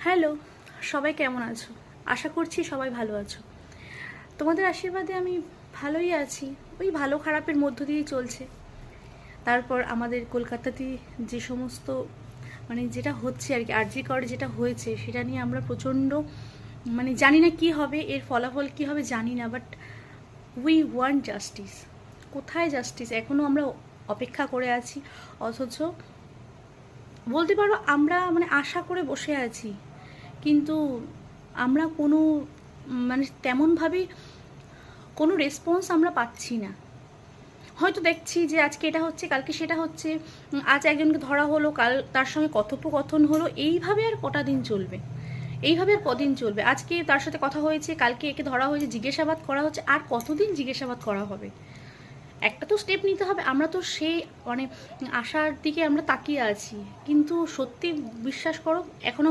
Hello, সবাই কেমন আছো? আশা করছি সবাই ভালো আছো। তোমাদের আশীর্বাদে আমি ভালোই আছি। ওই ভালো খারাপের মধ্য দিয়েই চলছে। তারপর আমাদের কলকাতাতে যে সমস্ত যেটা হচ্ছে আর কি, আরজি কর যেটা হয়েছে সেটা নিয়ে আমরা প্রচণ্ড জানি না কি হবে, এর ফলাফল কি হবে জানি না, বাট উই ওয়ান্ট জাস্টিস। কোথায় জাস্টিস? এখনও আমরা অপেক্ষা করে আছি, অথচ বলতে পারো আমরা আশা করে বসে আছি, কিন্তু আমরা কোনো তেমনভাবে কোনো রেসপন্স আমরা পাচ্ছি না। হয়তো দেখছি যে আজকে এটা হচ্ছে, কালকে সেটা হচ্ছে, আজ একজনকে ধরা হলো, কাল তার সঙ্গে কথোপকথন হলো, এইভাবে আর কটা দিন চলবে? এইভাবে আর কদিন চলবে? আজকে তার সাথে কথা হয়েছে, কালকে একে ধরা হয়েছে, জিজ্ঞাসাবাদ করা হচ্ছে, আর কতদিন জিজ্ঞাসাবাদ করা হবে? একটা তো স্টেপ নিতে হবে। আমরা তো সেই আশার দিকে আমরা তাকিয়ে আছি, কিন্তু সত্যি বিশ্বাস করো এখনো